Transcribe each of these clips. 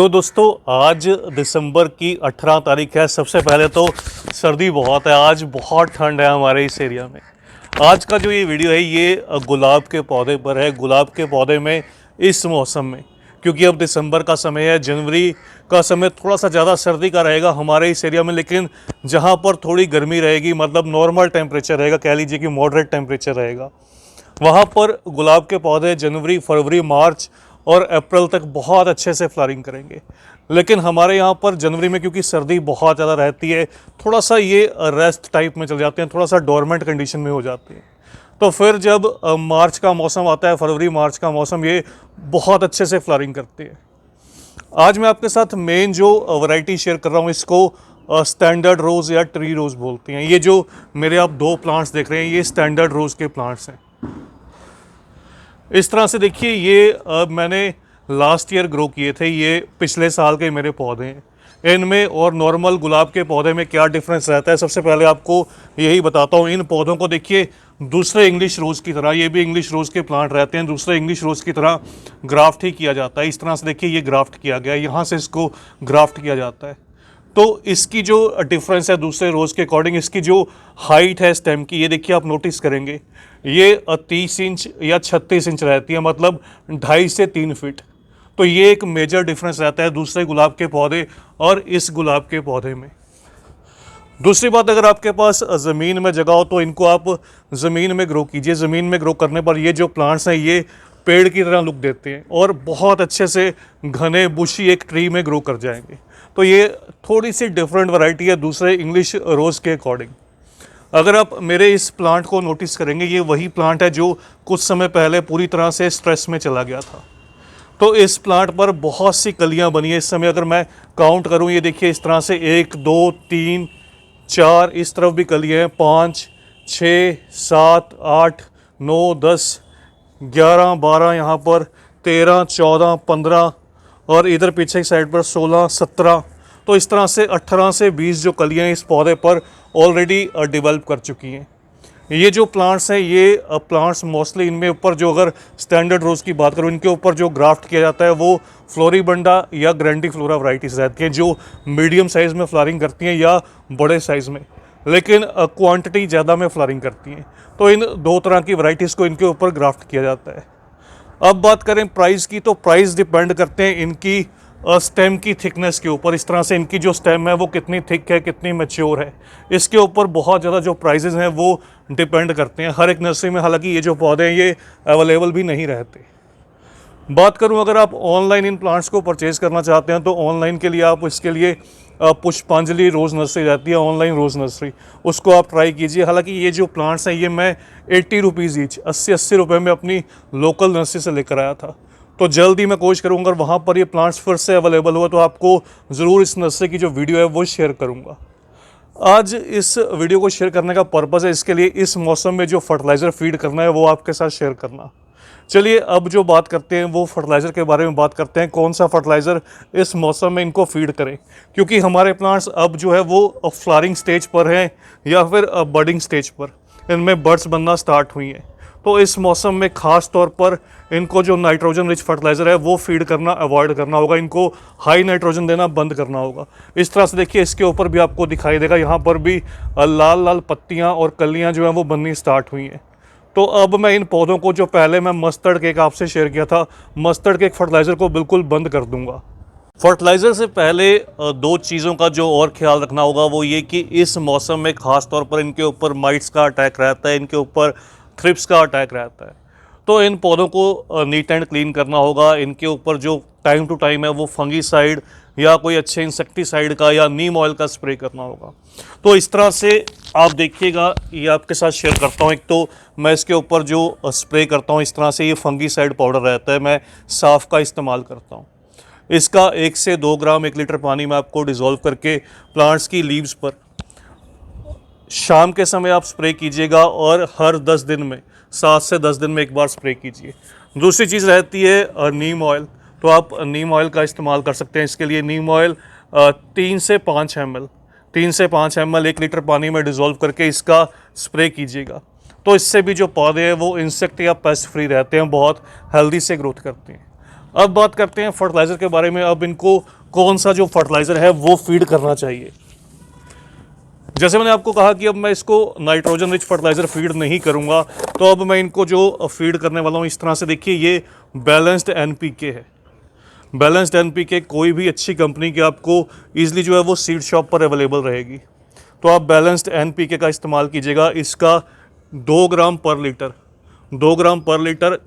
तो दोस्तों आज दिसंबर की 18 तारीख है। सबसे पहले तो सर्दी बहुत है, आज बहुत ठंड है हमारे इस एरिया में। आज का जो ये वीडियो है ये गुलाब के पौधे पर है। गुलाब के पौधे में इस मौसम में, क्योंकि अब दिसंबर का समय है, जनवरी का समय थोड़ा सा ज़्यादा सर्दी का रहेगा हमारे इस एरिया में, लेकिन जहाँ पर थोड़ी गर्मी रहेगी, मतलब नॉर्मल टेम्परेचर रहेगा, कह लीजिए कि मॉडरेट टेम्परेचर रहेगा, वहाँ पर गुलाब के पौधे जनवरी, फरवरी, मार्च और अप्रैल तक बहुत अच्छे से फ्लावरिंग करेंगे। लेकिन हमारे यहाँ पर जनवरी में क्योंकि सर्दी बहुत ज़्यादा रहती है, थोड़ा सा ये रेस्ट टाइप में चल जाते हैं, थोड़ा सा डोरमेंट कंडीशन में हो जाते हैं। तो फिर जब मार्च का मौसम आता है, फरवरी मार्च का मौसम, ये बहुत अच्छे से फ्लावरिंग करते हैं। आज मैं आपके साथ मेन जो वैरायटी शेयर कर रहा हूँ, इसको स्टैंडर्ड रोज़ या ट्री रोज़ बोलते हैं। ये जो मेरे आप दो प्लांट्स देख रहे हैं, ये स्टैंडर्ड रोज़ के प्लांट्स हैं। इस तरह से देखिए, ये मैंने लास्ट ईयर ग्रो किए थे, ये पिछले साल के मेरे पौधे हैं। इनमें और नॉर्मल गुलाब के पौधे में क्या डिफरेंस रहता है, सबसे पहले आपको यही बताता हूँ। इन पौधों को देखिए दूसरे इंग्लिश रोज़ की तरह, ये भी इंग्लिश रोज़ के प्लांट रहते हैं, दूसरे इंग्लिश रोज़ की तरह ग्राफ्ट ही किया जाता है। इस तरह से देखिए ये ग्राफ्ट किया गया है, यहाँ से इसको ग्राफ्ट किया जाता है। तो इसकी जो डिफरेंस है दूसरे रोज़ के अकॉर्डिंग, इसकी जो हाइट है स्टेम की, ये देखिए आप नोटिस करेंगे, ये 30 इंच या 36 इंच रहती है, मतलब 2.5 से 3 फीट। तो ये एक मेजर डिफरेंस रहता है दूसरे गुलाब के पौधे और इस गुलाब के पौधे में। दूसरी बात, अगर आपके पास ज़मीन में जगह हो तो इनको आप ज़मीन में ग्रो कीजिए। ज़मीन में ग्रो करने पर ये जो प्लांट्स हैं ये पेड़ की तरह लुक देते हैं और बहुत अच्छे से घने बुशी एक ट्री में ग्रो कर जाएंगे। तो ये थोड़ी सी डिफरेंट वैरायटी है दूसरे इंग्लिश रोज़ के अकॉर्डिंग। अगर आप मेरे इस प्लांट को नोटिस करेंगे, ये वही प्लांट है जो कुछ समय पहले पूरी तरह से स्ट्रेस में चला गया था। तो इस प्लांट पर बहुत सी कलियां बनी है इस समय। अगर मैं काउंट करूं, ये देखिए इस तरह से 1 2 3 4, इस तरफ भी कलियां हैं, 5 6 7 8 9 10 11 12, यहाँ पर 13 14 15 और इधर पीछे की साइड पर 16 17। तो इस तरह से 18 से 20 जो कलियां इस पौधे पर ऑलरेडी डेवलप कर चुकी हैं। ये जो प्लांट्स हैं, ये प्लांट्स मोस्टली इनमें ऊपर जो, अगर स्टैंडर्ड रोज़ की बात करूँ, इनके ऊपर जो ग्राफ्ट किया जाता है वो फ्लोरीबंडा या ग्रैंडिफ्लोरा वैरायटीज़ रहती हैं, जो मीडियम साइज़ में फ्लावरिंग करती हैं या बड़े साइज़ में, लेकिन क्वांटिटी ज़्यादा में फ्लावरिंग करती हैं। तो इन दो तरह की वैरायटीज़ को इनके ऊपर ग्राफ्ट किया जाता है। अब बात करें प्राइस की, तो प्राइस डिपेंड करते हैं इनकी स्टेम की थिकनेस के ऊपर। इस तरह से इनकी जो स्टेम है वो कितनी थिक है, कितनी मैच्योर है, इसके ऊपर बहुत ज़्यादा जो प्राइजेज़ हैं वो डिपेंड करते हैं। हर एक नर्सरी में हालांकि ये जो पौधे हैं ये अवेलेबल भी नहीं रहते। बात करूं, अगर आप ऑनलाइन इन प्लांट्स को परचेज़ करना चाहते हैं तो ऑनलाइन के लिए आप इसके लिए पुष्पांजलि रोज़ नर्सरी रहती है, ऑनलाइन रोज़ नर्सरी, उसको आप ट्राई कीजिए। हालांकि ये जो प्लांट्स हैं ये मैं 80 रुपीज़ ईच, 80 रुपये में अपनी लोकल नर्सरी से लेकर आया था। तो जल्द ही मैं कोशिश करूँगा अगर वहाँ पर ये प्लांट्स फिर से अवेलेबल हुआ तो आपको ज़रूर इस नर्सरी की जो वीडियो है वो शेयर करूँगा। आज इस वीडियो को शेयर करने का पर्पज़ है इसके लिए, इस मौसम में जो फर्टिलाइज़र फीड करना है वो आपके साथ शेयर करना। चलिए अब जो बात करते हैं वो फर्टिलाइज़र के बारे में बात करते हैं, कौन सा फर्टिलाइज़र इस मौसम में इनको फीड करें, क्योंकि हमारे प्लांट्स अब जो है वो फ्लावरिंग स्टेज पर हैं या फिर बडिंग स्टेज पर, इनमें बड्स बनना स्टार्ट हुई हैं। तो इस मौसम में ख़ास तौर पर इनको जो नाइट्रोजन रिच फर्टिलाइज़र है वो फीड करना अवॉइड करना होगा, इनको हाई नाइट्रोजन देना बंद करना होगा। इस तरह से देखिए इसके ऊपर भी आपको दिखाई देगा, यहाँ पर भी लाल लाल पत्तियाँ और कलियाँ जो हैं वो बननी स्टार्ट हुई हैं। तो अब मैं इन पौधों को, जो पहले मैं मस्टर्ड केक आपसे शेयर किया था, मस्टर्ड केक फर्टिलाइज़र को बिल्कुल बंद कर दूंगा। फर्टिलाइज़र से पहले दो चीज़ों का जो और ख्याल रखना होगा वो ये कि इस मौसम में ख़ास तौर पर इनके ऊपर माइट्स का अटैक रहता है, इनके ऊपर थ्रिप्स का अटैक रहता है। तो इन पौधों को नीट एंड क्लीन करना होगा। इनके ऊपर जो टाइम टू टाइम है वो फंगीसाइड या कोई अच्छे इंसेक्टिसाइड का या नीम ऑयल का स्प्रे करना होगा। तो इस तरह से आप देखिएगा, ये आपके साथ शेयर करता हूँ। एक तो मैं इसके ऊपर जो स्प्रे करता हूँ, इस तरह से ये फंगीसाइड पाउडर रहता है, मैं साफ़ का इस्तेमाल करता हूँ। इसका 1 से 2 ग्राम 1 लीटर पानी में आपको डिज़ोल्व करके प्लांट्स की लीव्स पर शाम के समय आप स्प्रे कीजिएगा और हर 10 दिन में, 7 से 10 दिन में एक बार स्प्रे कीजिए। दूसरी चीज़ रहती है नीम ऑयल। तो आप नीम ऑयल का इस्तेमाल कर सकते हैं। इसके लिए नीम ऑयल 3 से 5 ml 1 लीटर पानी में डिज़ोल्व करके इसका स्प्रे कीजिएगा। तो इससे भी जो पौधे हैं वो इंसेक्ट या पेस्ट फ्री रहते हैं, बहुत हेल्दी से ग्रोथ करते हैं। अब बात करते हैं फर्टिलाइज़र के बारे में। अब इनको कौन सा जो फर्टिलाइज़र है वो फीड करना चाहिए। जैसे मैंने आपको कहा कि अब मैं इसको नाइट्रोजन रिच फर्टिलाइज़र फीड नहीं करूंगा, तो अब मैं इनको जो फीड करने वाला हूँ इस तरह से, देखिए ये बैलेंस्ड एनपीके है। बैलेंस्ड एनपीके कोई भी अच्छी कंपनी की आपको ईजिली जो है वो सीड शॉप पर अवेलेबल रहेगी। तो आप बैलेंस्ड एनपीके का इस्तेमाल कीजिएगा। इसका 2 ग्राम पर लीटर, 2 ग्राम पर लीटर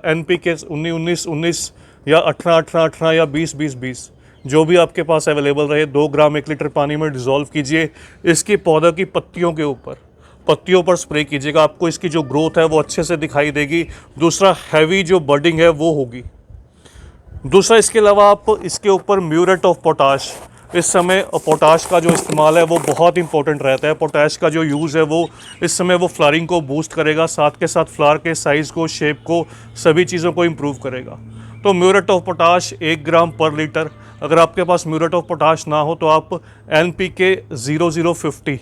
एनपीके 19-19 या 18-18 या 20-20-20 जो भी आपके पास अवेलेबल रहे, 2 ग्राम 1 लीटर पानी में डिज़ोल्व कीजिए। इसकी पौधे की पत्तियों के ऊपर, पत्तियों पर स्प्रे कीजिएगा। आपको इसकी जो ग्रोथ है वो अच्छे से दिखाई देगी। दूसरा, हैवी जो बर्डिंग है वो होगी। दूसरा, इसके अलावा आप इसके ऊपर म्यूरेट ऑफ पोटाश, इस समय पोटाश का जो इस्तेमाल है वो बहुत इंपॉर्टेंट रहता है। पोटाश का जो यूज़ है वो इस समय वो फ्लावरिंग को बूस्ट करेगा, साथ के साथ फ्लावर के साइज़ को, शेप को, सभी चीज़ों को इम्प्रूव करेगा। तो म्यूरेट ऑफ पोटाश 1 ग्राम पर लीटर। अगर आपके पास म्यूरेट ऑफ पोटाश ना हो तो आप NPK 0050,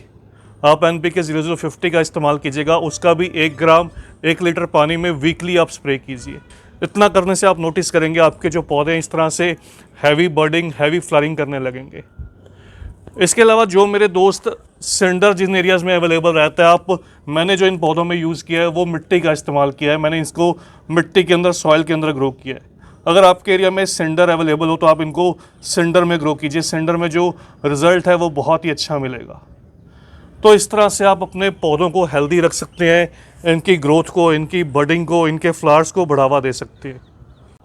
आप NPK 0050 का इस्तेमाल कीजिएगा। उसका भी 1 ग्राम 1 लीटर पानी में वीकली आप स्प्रे कीजिए। इतना करने से आप नोटिस करेंगे आपके जो पौधे इस तरह से हैवी बर्डिंग, हैवी फ्लावरिंग करने लगेंगे। इसके अलावा जो मेरे दोस्त सेंडर जिन एरियाज़ में अवेलेबल रहता है, मैंने जो इन पौधों में यूज़ किया है वो मिट्टी का इस्तेमाल किया है। मैंने इसको मिट्टी के अंदर, सॉइल के अंदर ग्रो किया है। अगर आपके एरिया में सेंडर अवेलेबल हो तो आप इनको सेंडर में ग्रो कीजिए। सेंडर में जो रिज़ल्ट है वो बहुत ही अच्छा मिलेगा। तो इस तरह से आप अपने पौधों को हेल्दी रख सकते हैं, इनकी ग्रोथ को, इनकी बडिंग को, इनके फ्लावर्स को बढ़ावा दे सकते हैं।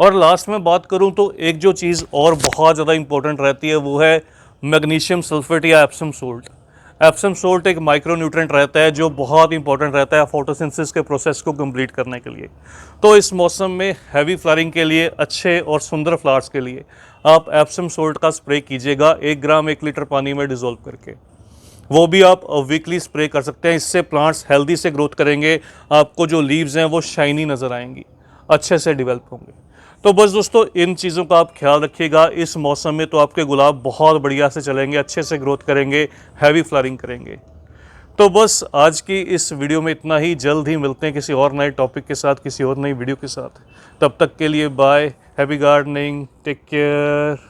और लास्ट में बात करूं तो एक जो चीज़ और बहुत ज़्यादा इंपॉर्टेंट रहती है वो है मैग्नीशियम सल्फेट या एप्सम सोल्ट। एप्सम सोल्ट एक माइक्रो न्यूट्रेंट रहता है जो बहुत इंपॉर्टेंट रहता है फोटोसिंथेसिस के प्रोसेस को कंप्लीट करने के लिए। तो इस मौसम में हैवी फ्लावरिंग के लिए, अच्छे और सुंदर फ्लावर्स के लिए आप एप्सम सोल्ट का स्प्रे कीजिएगा 1 ग्राम 1 लीटर पानी में डिज़ोल्व करके। वो भी आप वीकली स्प्रे कर सकते हैं। इससे प्लांट्स हेल्दी से ग्रोथ करेंगे, आपको जो लीव्स हैं वो शाइनी नज़र आएंगी, अच्छे से डेवलप होंगे। तो बस दोस्तों, इन चीज़ों का आप ख्याल रखिएगा। इस मौसम में तो आपके गुलाब बहुत बढ़िया से चलेंगे, अच्छे से ग्रोथ करेंगे, हैवी फ्लावरिंग करेंगे। तो बस आज की इस वीडियो में इतना ही। जल्द ही मिलते हैं किसी और नए टॉपिक के साथ, किसी और नई वीडियो के साथ। तब तक के लिए bye, happy gardening, take care.